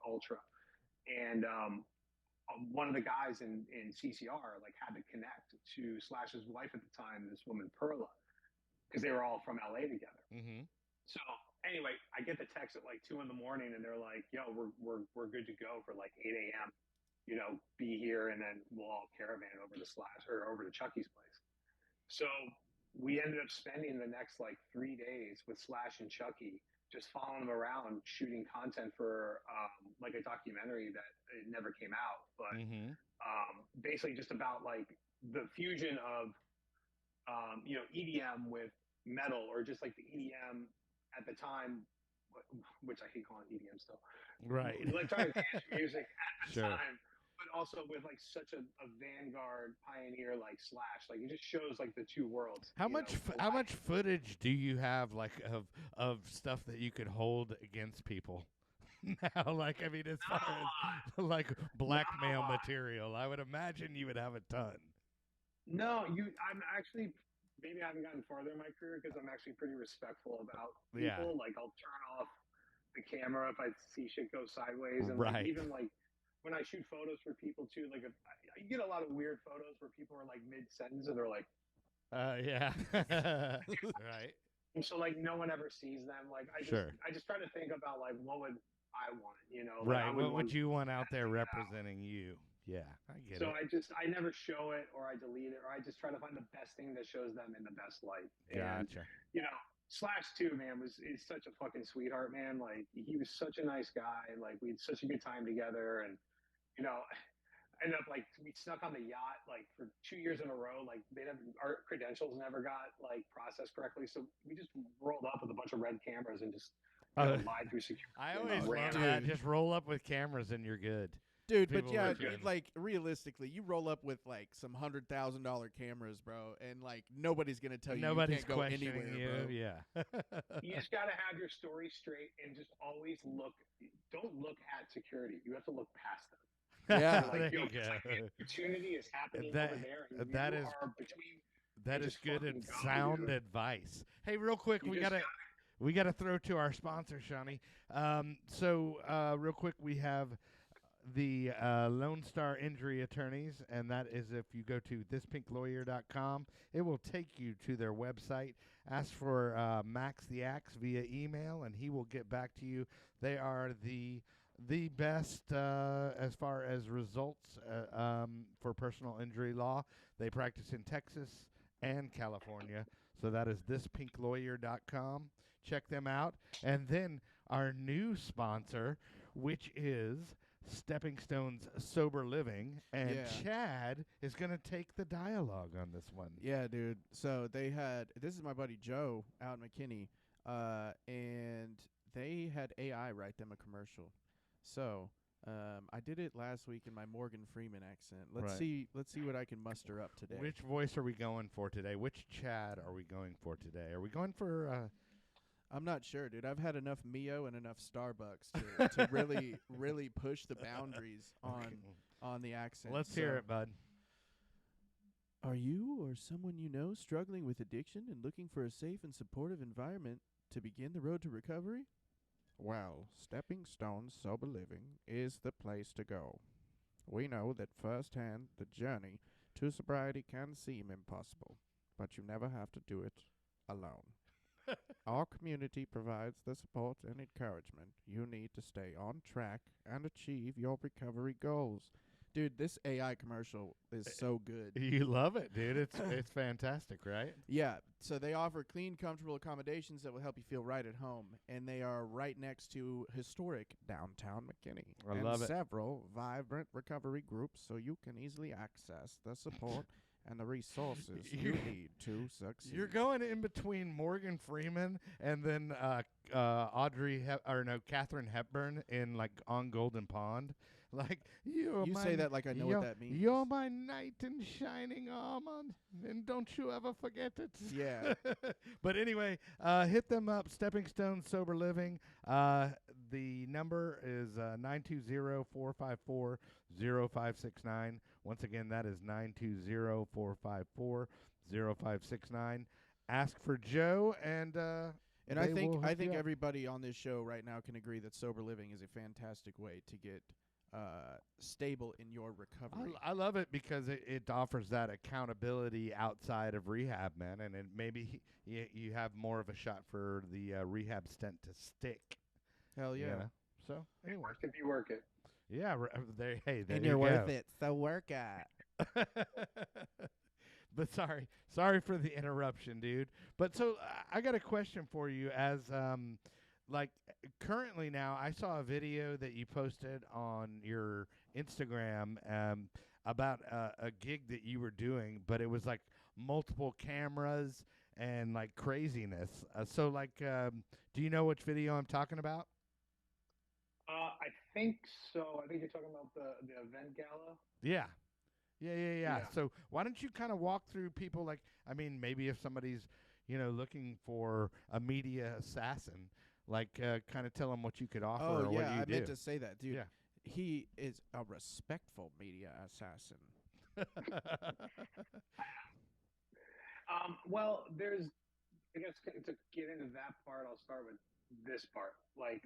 Ultra. And one of the guys in CCR like had to connect to Slash's wife at the time, this woman Perla, because they were all from LA together. Mm-hmm. So anyway, I get the text at like 2 a.m, and they're like, "Yo, we're good to go for like 8 a.m. Be here, and then we'll all caravan over to Slash or over to Chucky's place." So we ended up spending the next like 3 days with Slash and Chucky, just following them around, shooting content for like a documentary that it never came out, but basically just about like the fusion of EDM with metal, or just like the EDM at the time, which I hate calling EDM still, right? Electronic dance music at the Sure. time, but also with like such a vanguard pioneer like Slash. Like it just shows like the two worlds. How much footage do you have like of stuff that you could hold against people? Now, like, I mean, as far as like blackmail material, I would imagine you would have a ton. No, I'm actually, maybe I haven't gotten farther in my career because I'm actually pretty respectful about people. Yeah. Like I'll turn off the camera if I see shit go sideways, and Right. like, even like when I shoot photos for people too, like you get a lot of weird photos where people are like mid sentence and they're like, yeah, right. and so like no one ever sees them. Like I just try to think about like what would I want, like, right. What would you want out there representing you? Yeah, I get it. So I never show it, or I delete it, or I just try to find the best thing that shows them in the best light. Gotcha. And, Slash too, man, is such a fucking sweetheart, man. Like he was such a nice guy. Like we had such a good time together, and ended up like we snuck on the yacht like for 2 years in a row. Like our credentials never got like processed correctly, so we just rolled up with a bunch of red cameras and just lied through security. I always love that. Just roll up with cameras and you're good. Dude, but yeah, like realistically, you roll up with like some $100,000 cameras, bro, and like nobody's gonna tell you nobody's you can't go anywhere, you, bro. Yeah. You just gotta have your story straight and just always don't look at security. You have to look past them. Yeah, there you go. Like, the opportunity is happening over there. And that is that is good and sound advice. Hey, real quick, we gotta throw to our sponsor, Seannie. So real quick, we have the Lone Star Injury Attorneys, and that is if you go to thispinklawyer.com, it will take you to their website. Ask for Max the Axe via email, and he will get back to you. They are the best as far as results for personal injury law. They practice in Texas and California, so that is thispinklawyer.com. Check them out. And then our new sponsor, which is Stepping Stones Sober Living, and Chad is going to take the dialogue on this one. Yeah, dude. So this is my buddy Joe out in McKinney, and they had AI write them a commercial. So I did it last week in my Morgan Freeman accent. Let's see what I can muster up today. Which voice are we going for today? Which Chad are we going for today? Are we going for I'm not sure, dude. I've had enough Mio and enough Starbucks to really, really push the boundaries on the accent. Let's hear it, bud. Are you or someone you know struggling with addiction and looking for a safe and supportive environment to begin the road to recovery? Well, Stepping Stones Sober Living is the place to go. We know that firsthand the journey to sobriety can seem impossible, but you never have to do it alone. Our community provides the support and encouragement you need to stay on track and achieve your recovery goals. Dude, this AI commercial is so good. You love it, dude. It's fantastic, right? Yeah. So they offer clean, comfortable accommodations that will help you feel right at home, and they are right next to historic downtown McKinney. I love it. Several vibrant recovery groups, so you can easily access the support and the resources you need to succeed. You're going in between Morgan Freeman and then Katharine Hepburn in like On Golden Pond. Like you say that like I know what that means. You're my knight in shining armor, and don't you ever forget it. Yeah. But anyway, hit them up. Stepping Stones Sober Living. the number is 920-454-0569. Once again, that is 920-454-0569. Ask for Joe, and And they will I hook think you up. everybody on this show right now can agree that sober living is a fantastic way to get stable in your recovery. I love it because it offers that accountability outside of rehab, man, and it maybe you have more of a shot for the rehab stint to stick. Hell yeah. You know? So anyway, Work if you work it. yeah, there. Hey, there And you you're go. worth it, so work it. But sorry for the interruption, dude. But so I got a question for you. As like currently now, I saw a video that you posted on your Instagram about a gig that you were doing, but it was like multiple cameras and like craziness. So like, do you know which video I'm talking about? I think so. I think you're talking about the event gala. Yeah. Yeah. Yeah. So why don't you kind of walk through people like, I mean, maybe if somebody's, looking for a media assassin, like kind of tell them what you could offer or what you I do. meant to say that, dude. Yeah. He is a respectful media assassin. Well, I guess to get into that part, I'll start with this part. Like,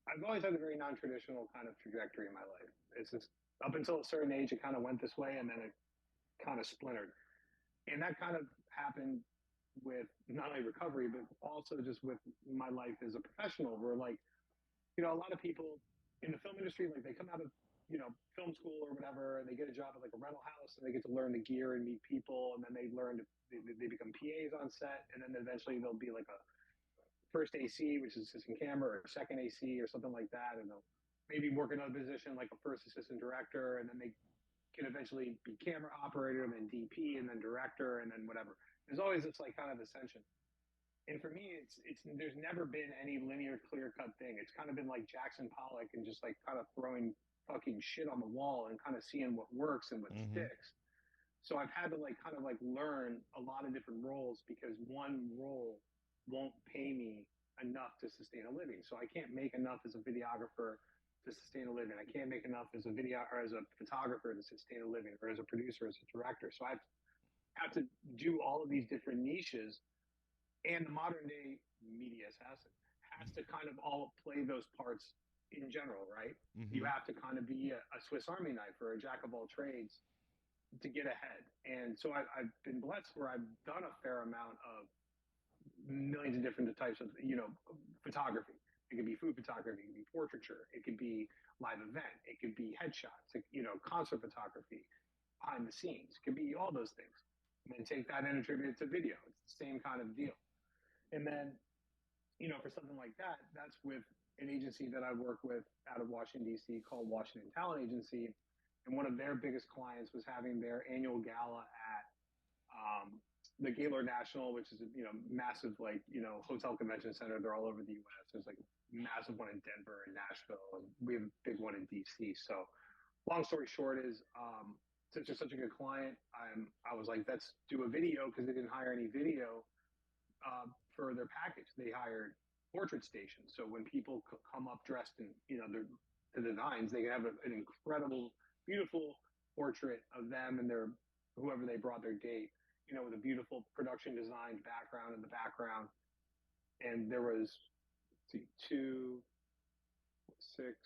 I've always had a very non-traditional kind of trajectory in my life. It's just up until a certain age, it kind of went this way, and then it kind of splintered. And that kind of happened with not only recovery, but also just with my life as a professional, where like, a lot of people in the film industry, like they come out of, film school or whatever, and they get a job at like a rental house, and they get to learn the gear and meet people, and then they they become PAs on set, and then eventually they'll be like a first AC, which is assistant camera, or second AC, or something like that, and they'll maybe work another position like a first assistant director, and then they can eventually be camera operator, and then DP, and then director, and then whatever. There's always this like kind of ascension. And for me, it's there's never been any linear, clear cut thing. It's kind of been like Jackson Pollock and just like kind of throwing fucking shit on the wall and kind of seeing what works and what sticks. So I've had to like kind of like learn a lot of different roles because one role won't pay me enough to sustain a living. So I can't make enough as a videographer to sustain a living. I can't make enough as a video or as a photographer to sustain a living, or as a producer, as a director. So I've had to do all of these different niches, and the modern day media assassin has to kind of all play those parts in general, right? You have to kind of be a Swiss Army knife or a jack of all trades to get ahead. And so I've been blessed where I've done a fair amount of millions of different types of, photography. It could be food photography, it could be portraiture, it could be live event, it could be headshots, concert photography, behind the scenes, it could be all those things. And then take that and attribute it to video. It's the same kind of deal. And then, for something like that, that's with an agency that I work with out of Washington, D.C. called Washington Talent Agency. And one of their biggest clients was having their annual gala at the Gaylord National, which is a massive hotel convention center. They're all over the U.S. There's like a massive one in Denver and Nashville, and we have a big one in D.C. So, long story short is, since they're such a good client, I was like, let's do a video, because they didn't hire any video for their package. They hired portrait stations. So when people come up dressed in the nines, they can have an incredible, beautiful portrait of them and their whoever they brought their date. With a beautiful production designed background in the background. And there was, let's see, 2, 6,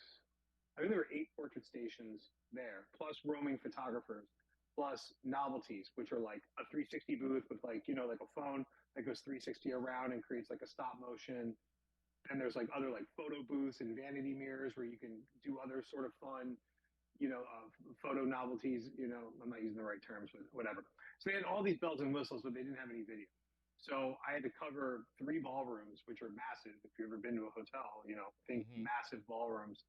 I think there were 8 portrait stations there, plus roaming photographers, plus novelties, which are like a 360 booth with like a phone that goes 360 around and creates like a stop motion. And there's like other like photo booths and vanity mirrors where you can do other sort of fun, photo novelties. I'm not using the right terms, but whatever. So they had all these bells and whistles, but they didn't have any video. So I had to cover 3 ballrooms, which are massive. If you've ever been to a hotel, think massive ballrooms.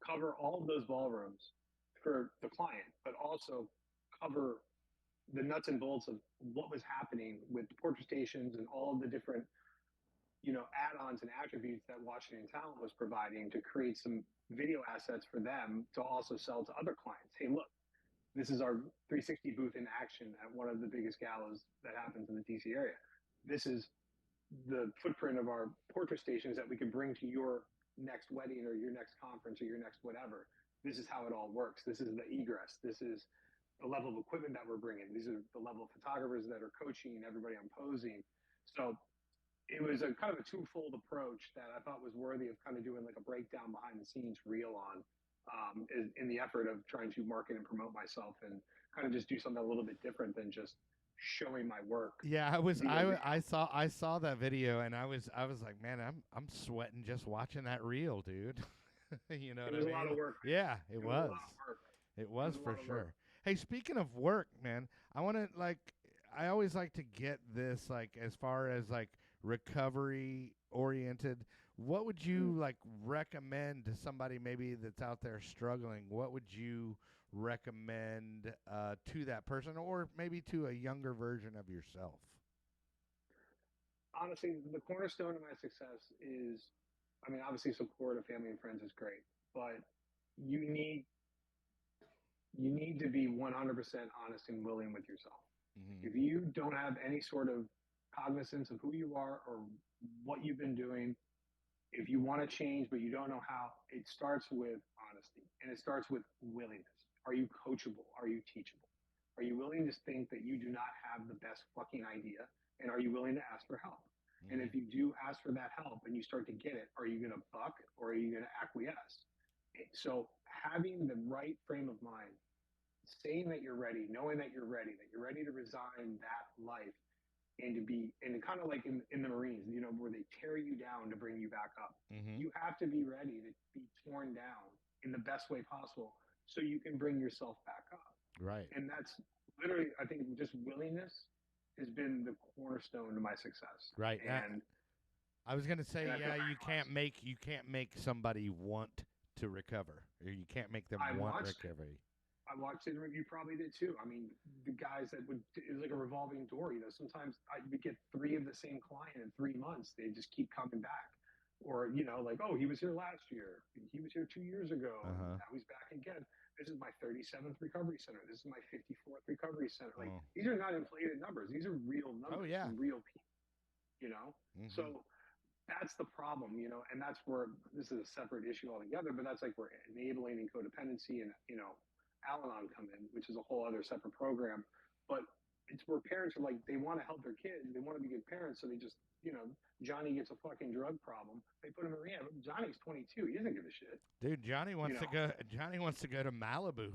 Cover all of those ballrooms for the client, but also cover the nuts and bolts of what was happening with the portrait stations and all of the different, add-ons and attributes that Washington Talent was providing to create some video assets for them to also sell to other clients. Hey, look, this is our 360 booth in action at one of the biggest galas that happens in the DC area. This is the footprint of our portrait stations that we can bring to your next wedding or your next conference or your next whatever. This is how it all works. This is the egress. This is the level of equipment that we're bringing. These are the level of photographers that are coaching everybody on posing. So it was a kind of a twofold approach that I thought was worthy of kind of doing like a breakdown behind the scenes reel on, in the effort of trying to market and promote myself and kind of just do something a little bit different than just showing my work Yeah, via video. I saw that video, and I was like, man, I'm sweating just watching that reel, dude. You know It what was I a lot mean? of work. Yeah, it It was a was. lot of work. It It was was a for lot of work. sure. Hey, speaking of work, man, I want to I always like to get this as far as recovery oriented. What would you recommend to somebody maybe that's out there struggling? What would you recommend to that person, or maybe to a younger version of yourself? Honestly, the cornerstone of my success is, I mean, obviously support of family and friends is great, but you need you need to be 100% honest and willing with yourself. Mm-hmm. If you don't have any sort of cognizance of who you are or what you've been doing, if you want to change but you don't know how, it starts with honesty and it starts with willingness. Are you coachable? Are you teachable? Are you willing to think that you do not have the best fucking idea? And are you willing to ask for help? And Mm-hmm. if you do ask for that help and you start to get it, are you going to buck or are you going to acquiesce? So having the right frame of mind, saying that you're ready, knowing that you're ready to resign that life and to be, and kind of like in the Marines, you know, where they tear you down to bring you back up. Mm-hmm. You have to be ready to be torn down in the best way possible so you can bring yourself back up. Right. And that's literally, I think, just willingness has been the cornerstone to my success. Right. And I was gonna say, I feel yeah, very blessed. you can't make somebody want to recover, or you can't make them I want watched it. recovery. I watched it, and you probably did too. I mean, the guys that would, it was like a revolving door. You know, sometimes I would get three of the same client in 3 months. They just keep coming back. Or, you know, like, oh, he was here last year. He was here 2 years ago. And Uh-huh. now he's back again. This is my 37th recovery center. This is my 54th recovery center. Like, Oh. these are not inflated numbers. These are real Oh numbers yeah. from real people, you know? Mm-hmm. So that's the problem, you know, and that's where this is a separate issue altogether, but that's like where enabling and codependency and, you know, Al-Anon come in, which is a whole other separate program. But it's where parents are like, they want to help their kids, they want to be good parents, so they just, you know, Johnny gets a fucking drug problem, they put him in rehab. Johnny's 22, he doesn't give a shit, Dude, Johnny you wants to know, go. Johnny wants to go to Malibu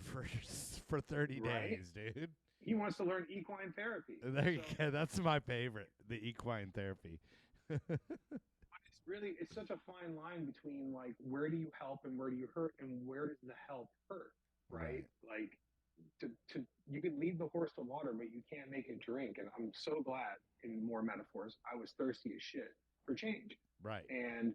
for 30 right? days, dude. He wants to learn equine therapy. There you So go. That's my favorite, the equine therapy. it's really, it's such a fine line between like, where do you help and where do you hurt and where does the help hurt, right? Right. Like, to you can lead the horse to water, but you can't make it drink. And I'm so glad, in more metaphors, I was thirsty as shit for change. Right. And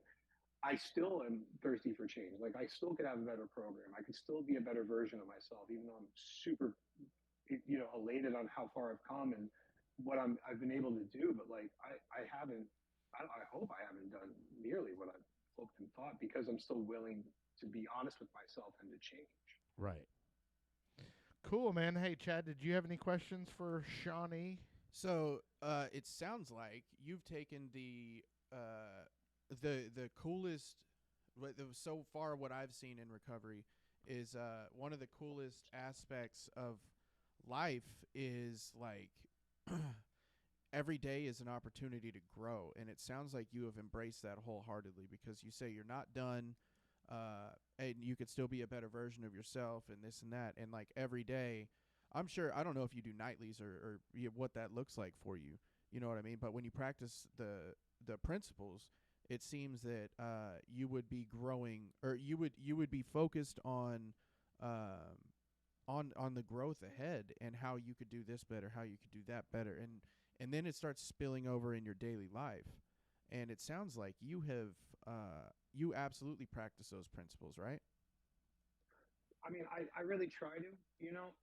I still am thirsty for change. Like, I still could have a better program. I could still be a better version of myself, even though I'm super, you know, elated on how far I've come and what I've been able to do. But like, I haven't, I hope I haven't done nearly what I've hoped and thought, because I'm still willing to be honest with myself and to change. Right. Cool, man. Hey, Chad, did you have any questions for Seannie? So it sounds like you've taken the coolest. So far, what I've seen in recovery is one of the coolest aspects of life is like every day is an opportunity to grow, and it sounds like you have embraced that wholeheartedly, because you say you're not done, and you could still be a better version of yourself, and this and that, and like every day. I'm sure, I don't know if you do nightlies or what that looks like for you. You know what I mean? But when you practice the principles, it seems that you would be growing, or you would be focused on the growth ahead and how you could do this better, how you could do that better, and then it starts spilling over in your daily life. And it sounds like you absolutely practice those principles, right? I mean, I really try to, you know,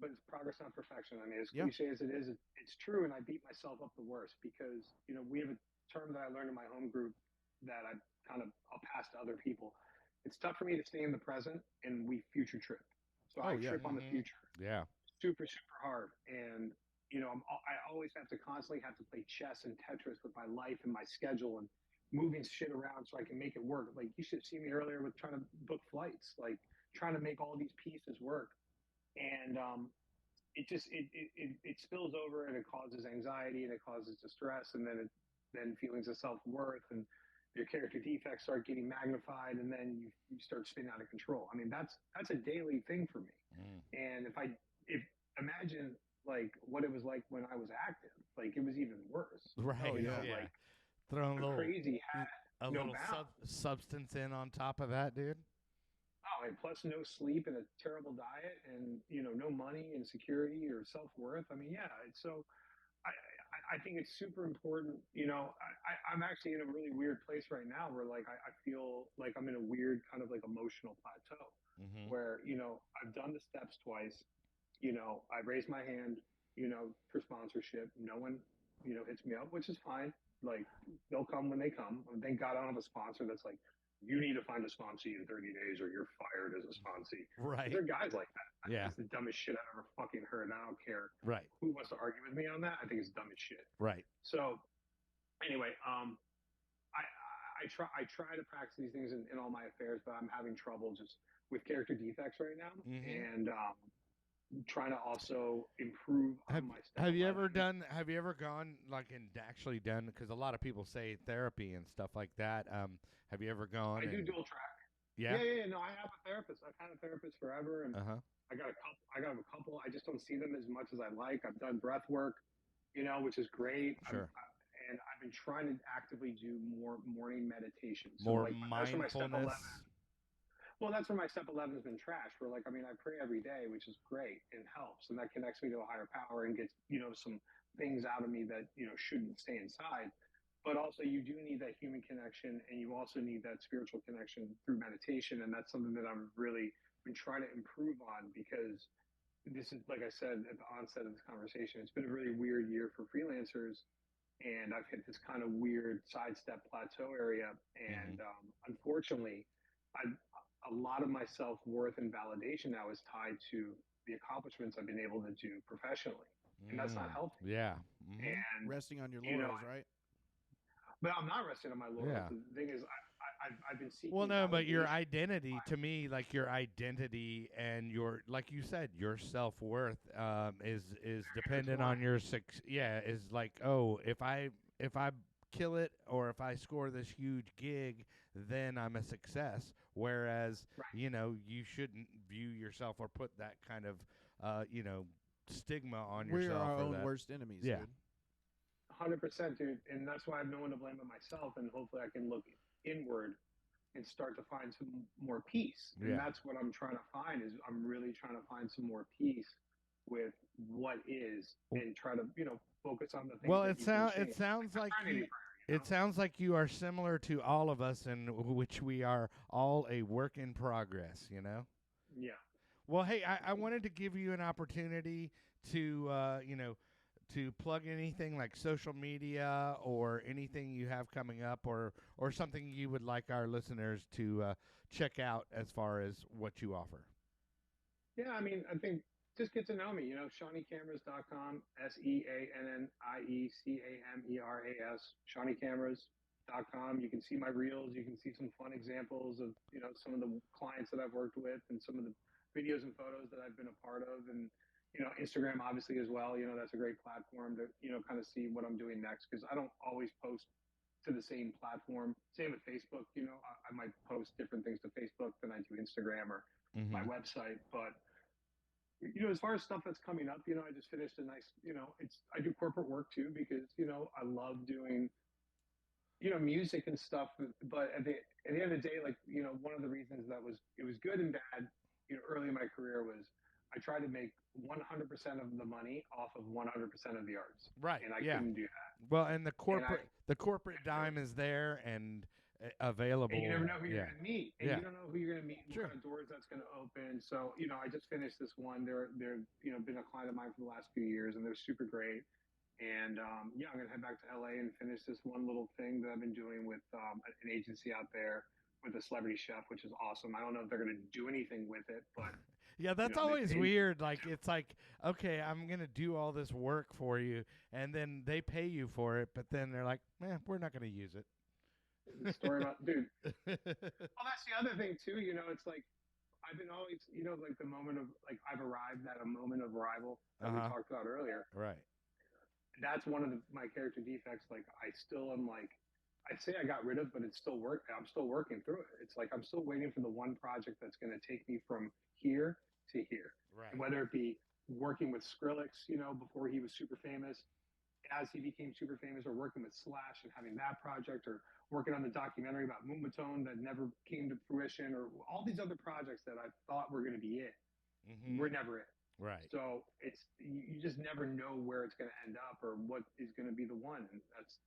but it's progress, not perfection. I mean, as Yeah. cliche as it is, it's true. And I beat myself up the worst because, you know, we have a term that I learned in my home group that I'll pass to other people. It's tough for me to stay in the present and we future trip. So Oh I yeah. trip on the Mm-hmm. future Yeah. super, super hard. And, you know, I always have to constantly have to play chess and Tetris with my life and my schedule. And, moving shit around so I can make it work. Like you should see me earlier with trying to book flights, like trying to make all these pieces work. And it just it spills over and it causes anxiety and it causes distress, and then feelings of self-worth and your character defects start getting magnified, and then you start spinning out of control. I mean, that's a daily thing for me. And if imagine like what it was like when I was active, like it was even worse. Right. Oh, yeah. Like Throwing a little crazy had a no little bounds. substance in on top of that, dude. Oh, and plus no sleep and a terrible diet and no money and security or self-worth. I mean, yeah. So I think it's super important. I'm actually in a really weird place right now where like I feel like I'm in a weird kind of like emotional plateau where I've done the steps twice. I raised my hand, for sponsorship. No one, hits me up, which is fine. Like they'll come when they come. And thank God I don't have a sponsor that's like, you need to find a sponsee in 30 days or you're fired as a sponsee. Right. There are guys like that. I Yeah. think it's the dumbest shit I've ever fucking heard. And I don't care Right. who wants to argue with me on that. I think it's dumb as shit. Right. So anyway, I try to practice these things in all my affairs, but I'm having trouble just with character defects right now. And trying to also improve on my stuff. Have you ever gone like and actually done, because a lot of people say therapy and stuff like that, have you ever gone I do dual track. Yeah. No, I have a therapist. I've had a therapist forever, and I got a couple. I just don't see them as much as I like. I've done breath work, which is great. Sure. And I've been trying to actively do more morning meditation. So more like, mindfulness. Well, that's where my step 11 has been trashed. Where like, I mean, I pray every day, which is great and helps, and that connects me to a higher power and gets some things out of me that shouldn't stay inside. But also, you do need that human connection, and you also need that spiritual connection through meditation, and that's something that I've really been trying to improve on, because this is, like I said at the onset of this conversation, it's been a really weird year for freelancers, and I've hit this kind of weird sidestep plateau area, and unfortunately, a lot of my self-worth and validation now is tied to the accomplishments I've been able to do professionally. And that's not healthy. Yeah. And resting on your laurels, right? But I'm not resting on my laurels. Yeah. The thing is, I've been seeking. Well, no, but your identity, to me, like your identity and your, like you said, your self-worth is dependent on your is like, oh, if I kill it or if I score this huge gig, then I'm a success. Whereas, you shouldn't view yourself or put that kind of, stigma on yourself. We're our for own that. worst enemies, Yeah. dude. 100%, dude. And that's why I have no one to blame but myself. And hopefully I can look inward and start to find some more peace. And that's what I'm trying to find, is I'm really trying to find some more peace with what is, and try to, focus on the things. Well, that it sounds like it sounds like you are similar to all of us, in which we are all a work in progress, Yeah. Well, hey, I wanted to give you an opportunity to, to plug anything like social media or anything you have coming up, or something you would like our listeners to check out as far as what you offer. Yeah, I mean, I think just get to know me, SeannieCameras.com, SeannieCameras, SeannieCameras.com. You can see my reels. You can see some fun examples of, some of the clients that I've worked with and some of the videos and photos that I've been a part of. And, Instagram obviously as well. That's a great platform to, kind of see what I'm doing next, because I don't always post to the same platform. Same with Facebook. I might post different things to Facebook than I do Instagram or my website. But as far as stuff that's coming up, I just finished a nice, I do corporate work too, because, I love doing, music and stuff. But at the end of the day, like, one of the reasons it was good and bad, early in my career, was I tried to make 100% of the money off of 100% of the arts. Right. And I couldn't do that. Well, and the corporate dime is there and available. And you never know who you're going to meet. And you don't know who you're going to meet, and what kind of doors that's going to open. So, I just finished this one. They're been a client of mine for the last few years, and they're super great. And, I'm going to head back to LA and finish this one little thing that I've been doing with an agency out there with a celebrity chef, which is awesome. I don't know if they're going to do anything with it, but yeah, that's always weird. Like, it's like, okay, I'm going to do all this work for you, and then they pay you for it, but then they're like, we're not going to use it. The story about dude. Well, that's the other thing too. You know, it's like I've been always, you know, like the moment of like I've arrived at a moment of arrival that we talked about earlier. Right. That's one of my character defects. Like I still am like I say I got rid of, but it's still working. I'm still working through it. It's like I'm still waiting for the one project that's going to take me from here to here. Right. And whether it be working with Skrillex, you know, before he was super famous, as he became super famous, or working with Slash and having that project, or working on the documentary about Moombahton that never came to fruition, or all these other projects that I thought were going to be it, were never it. Right. So it's you just never know where it's going to end up or what is going to be the one, and that's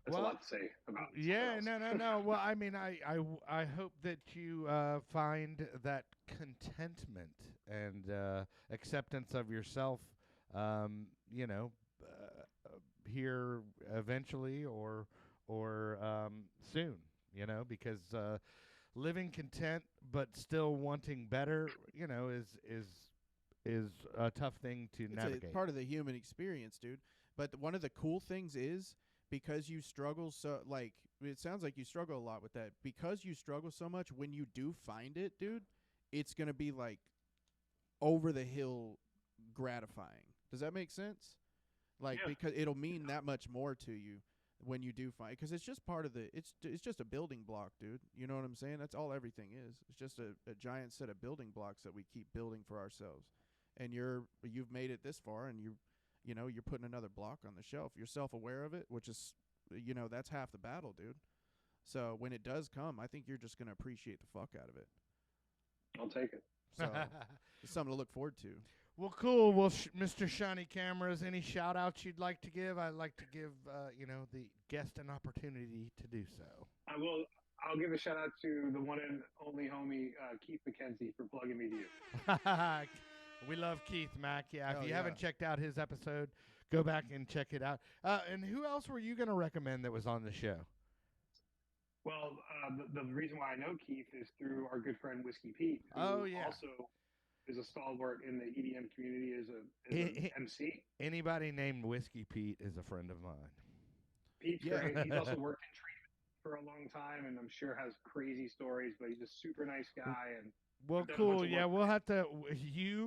that's a lot to say about. Yeah, no. Well, I mean, I hope that you find that contentment and acceptance of yourself. You know, here eventually or soon. You know, because living content but still wanting better, you know, is a tough thing to navigate. It's part of the human experience, dude. But one of the cool things is because you struggle like it sounds like you struggle a lot with that. Because you struggle so much, when you do find it, dude, it's gonna be like over the hill gratifying. Does that make sense? Like because it'll mean that much more to you when you do find, because it's just part of it's just a building block, dude. You know what I'm saying? That's all everything is. It's just a giant set of building blocks that we keep building for ourselves. And you've made it this far, and you know, you're putting another block on the shelf. You're self-aware of it, which is, you know, that's half the battle, dude. So when it does come, I think you're just going to appreciate the fuck out of it. I'll take it. So it's something to look forward to. Well, cool. Well, Mr. Seannie Cameras, any shout-outs you'd like to give? I'd like to give, you know, the guest an opportunity to do so. I will. I'll give a shout-out to the one and only homie, Keith McKenzie, for plugging me to you. We love Keith Mack. Yeah, Hell if you yeah. haven't checked out his episode, go back and check it out. And who else were you going to recommend that was on the show? Well, the reason why I know Keith is through our good friend Whiskey Pete, who also is a stalwart in the EDM community as an MC. Anybody named Whiskey Pete is a friend of mine. Pete's great. He's also worked in treatment for a long time, and I'm sure has crazy stories, but he's a super nice guy. And well, cool. Yeah, we'll have to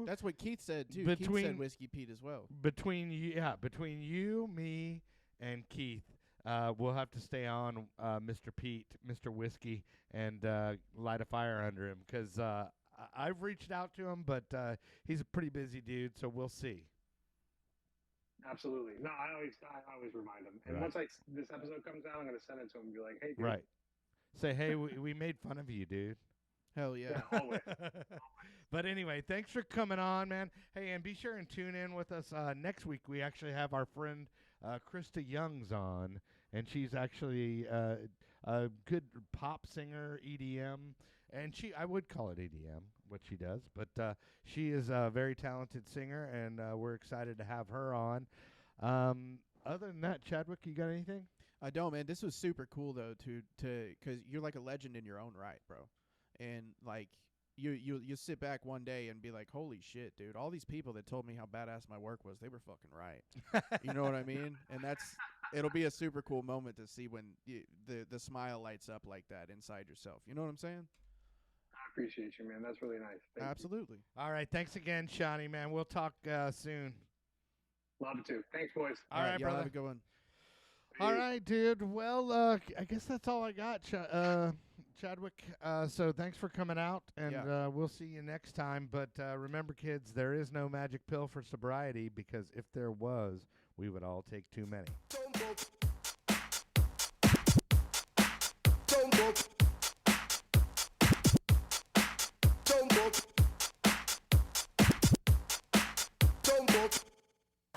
That's what Keith said too. Keith said Whiskey Pete as well. Between you, me, and Keith, we'll have to stay on Mr. Pete, Mr. Whiskey, and light a fire under him, because I've reached out to him, but he's a pretty busy dude, so we'll see. Absolutely. No, I always remind him. And once this episode comes out, I'm going to send it to him and be like, hey, dude. Right. Say, hey, we made fun of you, dude. Hell yeah. Always. But anyway, thanks for coming on, man. Hey, and be sure and tune in with us next week. We actually have our friend Krista Youngs on, and she's actually a good pop singer, EDM, and I would call it EDM, what she does, but she is a very talented singer, and we're excited to have her on. Other than that, Chadwick, you got anything? I don't, man. This was super cool though, because you're like a legend in your own right, bro. And like you sit back one day and be like, holy shit, dude, all these people that told me how badass my work was, they were fucking right. You know what I mean? And it'll be a super cool moment to see when the smile lights up like that inside yourself. You know what I'm saying? I appreciate you, man. That's really nice. Thank Absolutely. You. All right. Thanks again, Seannie, man. We'll talk soon. Love it too. Thanks, boys. All right, brother. Have a good one. All right, dude. Well, I guess that's all I got, Chadwick. So thanks for coming out, and we'll see you next time. But remember, kids, there is no magic pill for sobriety, because if there was, we would all take too many.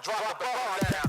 Drop the ball down.